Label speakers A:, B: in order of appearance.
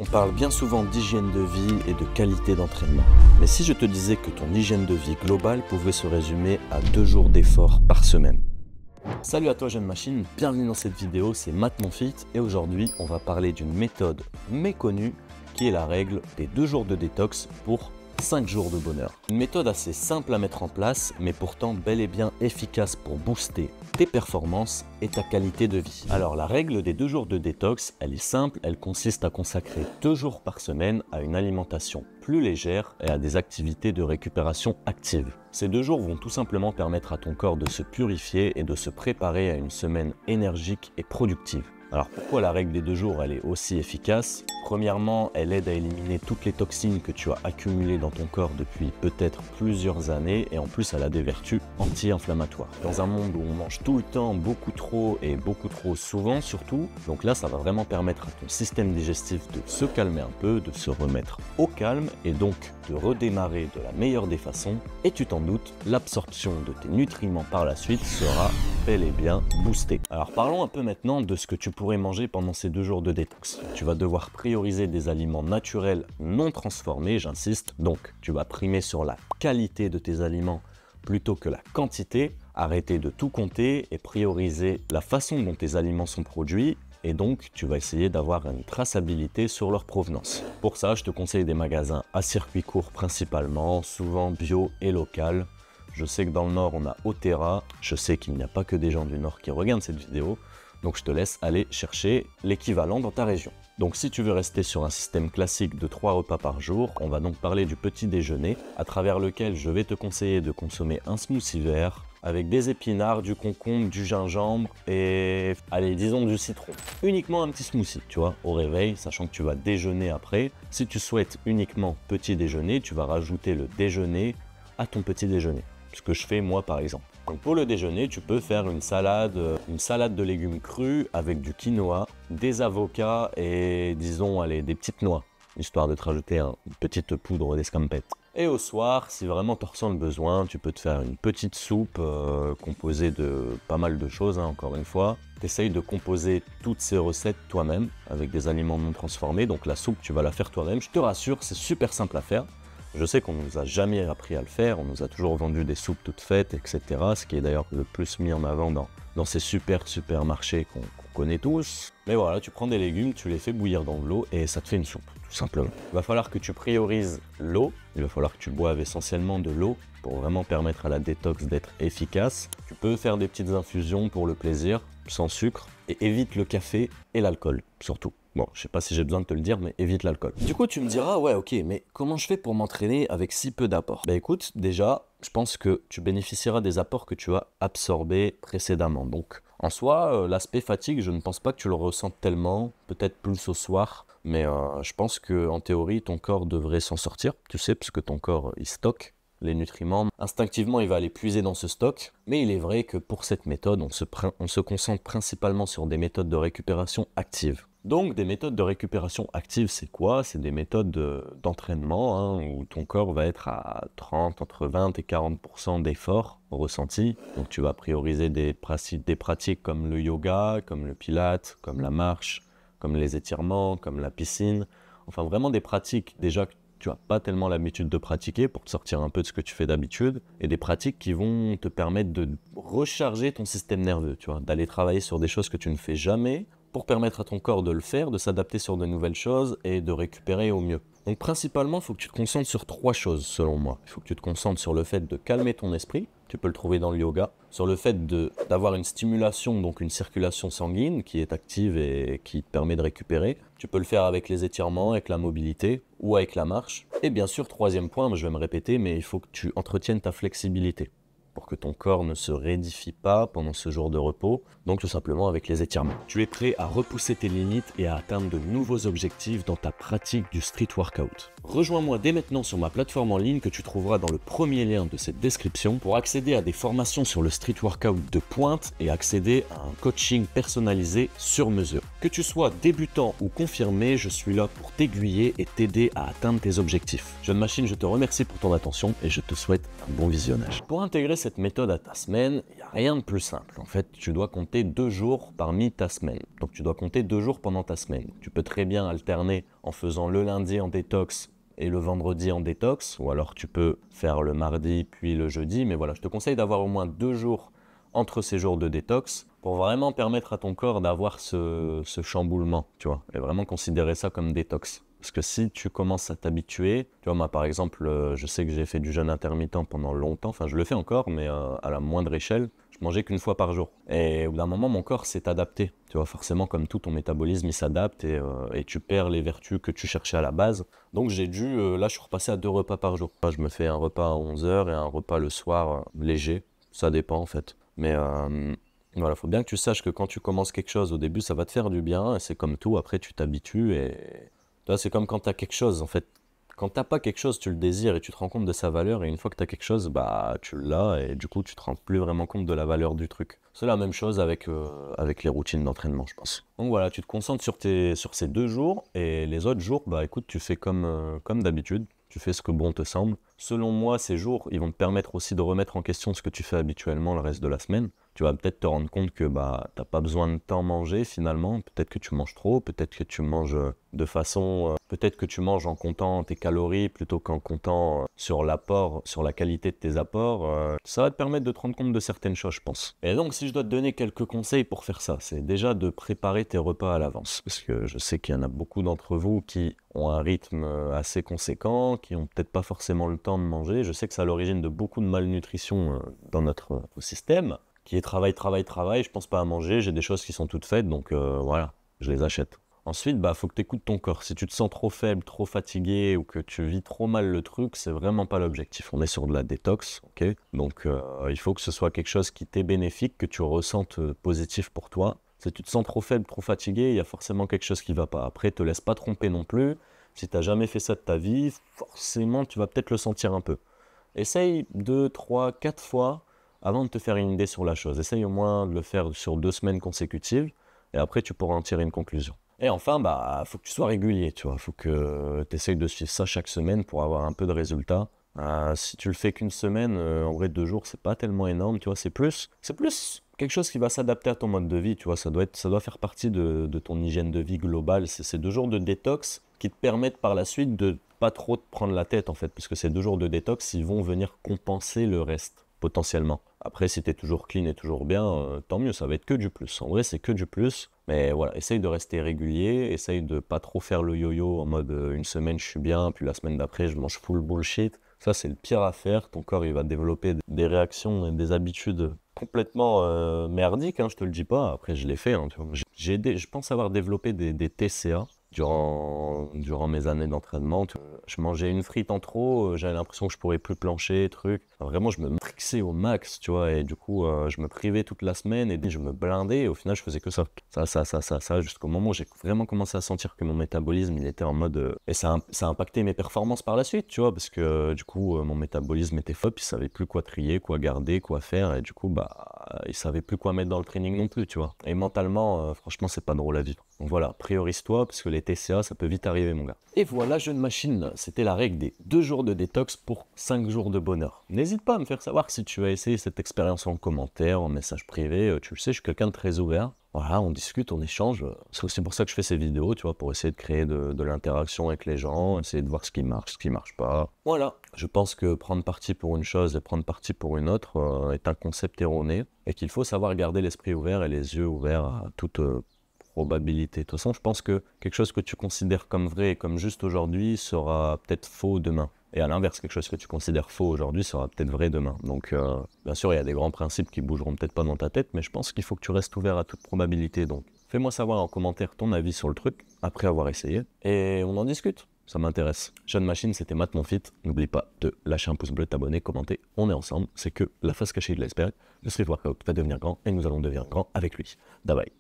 A: On parle bien souvent d'hygiène de vie et de qualité d'entraînement. Mais si je te disais que ton hygiène de vie globale pouvait se résumer à 2 jours d'effort par semaine? Salut à toi jeune machine, bienvenue dans cette vidéo, c'est Matt Monfit et aujourd'hui on va parler d'une méthode méconnue qui est la règle des 2 jours de détox pour 5 jours de bonheur. Une méthode assez simple à mettre en place, mais pourtant bel et bien efficace pour booster tes performances et ta qualité de vie. Alors la règle des 2 jours de détox, elle est simple, elle consiste à consacrer 2 jours par semaine à une alimentation plus légère et à des activités de récupération active. Ces 2 jours vont tout simplement permettre à ton corps de se purifier et de se préparer à une semaine énergique et productive. Alors pourquoi la règle des 2 jours elle est aussi efficace? Premièrement, elle aide à éliminer toutes les toxines que tu as accumulées dans ton corps depuis peut-être plusieurs années et en plus elle a des vertus anti-inflammatoires. Dans un monde où on mange tout le temps, beaucoup trop et beaucoup trop souvent surtout, donc là ça va vraiment permettre à ton système digestif de se calmer un peu, de se remettre au calme et donc de redémarrer de la meilleure des façons. Et tu t'en doutes, l'absorption de tes nutriments par la suite sera bel et bien boostée. Alors parlons un peu maintenant de ce que tu pourrais manger pendant ces 2 jours de détox. Tu vas devoir prioriser des aliments naturels non transformés, j'insiste. Donc tu vas primer sur la qualité de tes aliments plutôt que la quantité. Arrêter de tout compter et prioriser la façon dont tes aliments sont produits. Et donc, tu vas essayer d'avoir une traçabilité sur leur provenance. Pour ça, je te conseille des magasins à circuit court principalement, souvent bio et local. Je sais que dans le Nord, on a Otera. Je sais qu'il n'y a pas que des gens du Nord qui regardent cette vidéo. Donc, je te laisse aller chercher l'équivalent dans ta région. Donc, si tu veux rester sur un système classique de 3 repas par jour, on va donc parler du petit déjeuner, à travers lequel je vais te conseiller de consommer un smoothie vert, avec des épinards, du concombre, du gingembre et, allez, disons du citron. Uniquement un petit smoothie, tu vois, au réveil, sachant que tu vas déjeuner après. Si tu souhaites uniquement petit déjeuner, tu vas rajouter le déjeuner à ton petit déjeuner. Ce que je fais moi par exemple. Donc pour le déjeuner, tu peux faire une salade de légumes crus avec du quinoa, des avocats et disons, allez, des petites noix, histoire de te rajouter une petite poudre d'escampette. Et au soir, si vraiment tu ressens le besoin, tu peux te faire une petite soupe composée de pas mal de choses, encore une fois. Tu essayes de composer toutes ces recettes toi-même avec des aliments non transformés. Donc la soupe, tu vas la faire toi-même. Je te rassure, c'est super simple à faire. Je sais qu'on ne nous a jamais appris à le faire, on nous a toujours vendu des soupes toutes faites, etc. Ce qui est d'ailleurs le plus mis en avant dans ces supermarchés qu'on connaît tous. Mais voilà, tu prends des légumes, tu les fais bouillir dans de l'eau et ça te fait une soupe, tout simplement. Il va falloir que tu priorises l'eau, il va falloir que tu boives essentiellement de l'eau pour vraiment permettre à la détox d'être efficace. Tu peux faire des petites infusions pour le plaisir, sans sucre, et évite le café et l'alcool, surtout. Bon, je sais pas si j'ai besoin de te le dire, mais évite l'alcool. Du coup, tu me diras, ouais, ok, mais comment je fais pour m'entraîner avec si peu d'apports? Bah écoute, déjà, je pense que tu bénéficieras des apports que tu as absorbés précédemment. Donc, en soi, l'aspect fatigue, je ne pense pas que tu le ressentes tellement, peut-être plus au soir, mais je pense qu'en théorie, ton corps devrait s'en sortir, tu sais, parce que ton corps, il stocke les nutriments. Instinctivement, il va aller puiser dans ce stock, mais il est vrai que pour cette méthode, on se concentre principalement sur des méthodes de récupération active. Donc, des méthodes de récupération active, c'est quoi? C'est des méthodes d'entraînement où ton corps va être à entre 20 et 40% d'effort ressenti. Donc, tu vas prioriser des pratiques comme le yoga, comme le pilate, comme la marche, comme les étirements, comme la piscine. Enfin, vraiment des pratiques déjà que tu n'as pas tellement l'habitude de pratiquer pour te sortir un peu de ce que tu fais d'habitude. Et des pratiques qui vont te permettre de recharger ton système nerveux, tu vois, d'aller travailler sur des choses que tu ne fais jamais, pour permettre à ton corps de le faire, de s'adapter sur de nouvelles choses et de récupérer au mieux. Donc principalement, il faut que tu te concentres sur 3 choses selon moi. Il faut que tu te concentres sur le fait de calmer ton esprit, tu peux le trouver dans le yoga, sur le fait d'avoir une stimulation, donc une circulation sanguine qui est active et qui te permet de récupérer. Tu peux le faire avec les étirements, avec la mobilité ou avec la marche. Et bien sûr, 3e point, je vais me répéter, mais il faut que tu entretiennes ta flexibilité pour que ton corps ne se raidifie pas pendant ce jour de repos, donc tout simplement avec les étirements. Tu es prêt à repousser tes limites et à atteindre de nouveaux objectifs dans ta pratique du street workout. Rejoins-moi dès maintenant sur ma plateforme en ligne que tu trouveras dans le premier lien de cette description pour accéder à des formations sur le street workout de pointe et accéder à un coaching personnalisé sur mesure. Que tu sois débutant ou confirmé, je suis là pour t'aiguiller et t'aider à atteindre tes objectifs. Jeune machine, je te remercie pour ton attention et je te souhaite un bon visionnage. Pour intégrer cette cette méthode à ta semaine, il n'y a rien de plus simple. En fait, tu dois compter 2 jours parmi ta semaine. Donc tu dois compter 2 jours pendant ta semaine. Tu peux très bien alterner en faisant le lundi en détox et le vendredi en détox, ou alors tu peux faire le mardi puis le jeudi. Mais voilà, je te conseille d'avoir au moins 2 jours entre ces jours de détox pour vraiment permettre à ton corps d'avoir ce chamboulement, tu vois, et vraiment considérer ça comme détox. Parce que si tu commences à t'habituer, tu vois, moi par exemple, je sais que j'ai fait du jeûne intermittent pendant longtemps, enfin je le fais encore, mais à la moindre échelle, je mangeais qu'une fois par jour. Et au bout d'un moment, mon corps s'est adapté, tu vois, forcément comme tout, ton métabolisme il s'adapte et tu perds les vertus que tu cherchais à la base. Donc j'ai dû, là je suis repassé à 2 repas par jour. Je me fais un repas à 11 h et un repas le soir léger, ça dépend en fait. Mais voilà, faut bien que tu saches que quand tu commences quelque chose, au début, ça va te faire du bien, et c'est comme tout, après tu t'habitues, et tu vois, c'est comme quand tu as quelque chose, en fait. Quand t'as pas quelque chose, tu le désires et tu te rends compte de sa valeur, et une fois que tu as quelque chose, bah tu l'as, et du coup, tu te rends plus vraiment compte de la valeur du truc. C'est la même chose avec les routines d'entraînement, je pense. Donc voilà, tu te concentres sur ces 2 jours, et les autres jours, bah écoute, tu fais comme d'habitude. Tu fais ce que bon te semble. Selon moi, ces jours, ils vont te permettre aussi de remettre en question ce que tu fais habituellement le reste de la semaine. Tu vas peut-être te rendre compte que bah, tu n'as pas besoin de tant manger finalement. Peut-être que tu manges trop, peut-être que tu manges de façon... peut-être que tu manges en comptant tes calories plutôt qu'en comptant sur l'apport, sur la qualité de tes apports. Ça va te permettre de te rendre compte de certaines choses, je pense. Et donc, si je dois te donner quelques conseils pour faire ça, c'est déjà de préparer tes repas à l'avance. Parce que je sais qu'il y en a beaucoup d'entre vous qui ont un rythme assez conséquent, qui n'ont peut-être pas forcément le temps de manger. Je sais que c'est à l'origine de beaucoup de malnutrition dans notre système, qui est travail, travail, travail, je pense pas à manger, j'ai des choses qui sont toutes faites, donc voilà, je les achète. Ensuite, bah, faut que tu écoutes ton corps. Si tu te sens trop faible, trop fatigué ou que tu vis trop mal le truc, c'est vraiment pas l'objectif. On est sur de la détox, ok? Donc il faut que ce soit quelque chose qui t'est bénéfique, que tu ressentes positif pour toi. Si tu te sens trop faible, trop fatigué, il y a forcément quelque chose qui va pas. Après, te laisse pas tromper non plus. Si tu n'as jamais fait ça de ta vie, forcément, tu vas peut-être le sentir un peu. Essaye 2, 3, 4 fois avant de te faire une idée sur la chose. Essaye au moins de le faire sur 2 semaines consécutives et après, tu pourras en tirer une conclusion. Et enfin, bah, faut que tu sois régulier, tu vois. Faut que tu essayes de suivre ça chaque semaine pour avoir un peu de résultats. Si tu le fais qu'une semaine, en vrai 2 jours, c'est pas tellement énorme, tu vois. C'est plus quelque chose qui va s'adapter à ton mode de vie, tu vois. Ça doit faire partie de ton hygiène de vie globale. C'est ces 2 jours de détox qui te permettent par la suite de pas trop te prendre la tête en fait, puisque ces 2 jours de détox, ils vont venir compenser le reste, potentiellement. Après, si tu es toujours clean et toujours bien, tant mieux, ça va être que du plus. En vrai, c'est que du plus. Mais voilà, essaye de rester régulier, essaye de pas trop faire le yo-yo en mode une semaine je suis bien, puis la semaine d'après je mange full bullshit. Ça, c'est le pire à faire. Ton corps, il va développer des réactions et des habitudes complètement merdiques, hein, je te le dis pas. Après, je l'ai fait. Hein, tu vois. Je pense avoir développé des TCA durant mes années d'entraînement. Je mangeais une frite en trop, j'avais l'impression que je pourrais plus plancher, truc. Enfin, vraiment, je me trixais au max, tu vois, et du coup, je me privais toute la semaine et je me blindais, et au final, je faisais que ça. Ça, jusqu'au moment où j'ai vraiment commencé à sentir que mon métabolisme, il était en mode... Et ça a impacté mes performances par la suite, tu vois, parce que du coup, mon métabolisme était fop, il savait plus quoi trier, quoi garder, quoi faire, et du coup, bah, il savait plus quoi mettre dans le training non plus, tu vois. Et mentalement, franchement, c'est pas drôle à vivre. Donc voilà, priorise-toi, parce que les TCA, ça peut vite arriver, mon gars. Et voilà, jeune machine, c'était la règle des 2 jours de détox pour 5 jours de bonheur. N'hésite pas à me faire savoir si tu as essayé cette expérience en commentaire, en message privé. Tu le sais, je suis quelqu'un de très ouvert. Voilà, on discute, on échange. C'est aussi pour ça que je fais ces vidéos, tu vois, pour essayer de créer de l'interaction avec les gens, essayer de voir ce qui marche pas. Voilà, je pense que prendre parti pour une chose et prendre parti pour une autre est un concept erroné et qu'il faut savoir garder l'esprit ouvert et les yeux ouverts à toute probabilité. De toute façon, je pense que quelque chose que tu considères comme vrai et comme juste aujourd'hui sera peut-être faux demain. Et à l'inverse, quelque chose que tu considères faux aujourd'hui sera peut-être vrai demain. Donc, bien sûr, il y a des grands principes qui bougeront peut-être pas dans ta tête, mais je pense qu'il faut que tu restes ouvert à toute probabilité. Donc, fais-moi savoir en commentaire ton avis sur le truc, après avoir essayé, et on en discute. Ça m'intéresse. Jeune Machine, c'était Matt Monfit. N'oublie pas de lâcher un pouce bleu, t'abonner, commenter. On est ensemble. C'est que la face cachée de l'iceberg. Le street workout va devenir grand, et nous allons devenir grand avec lui. Bye bye.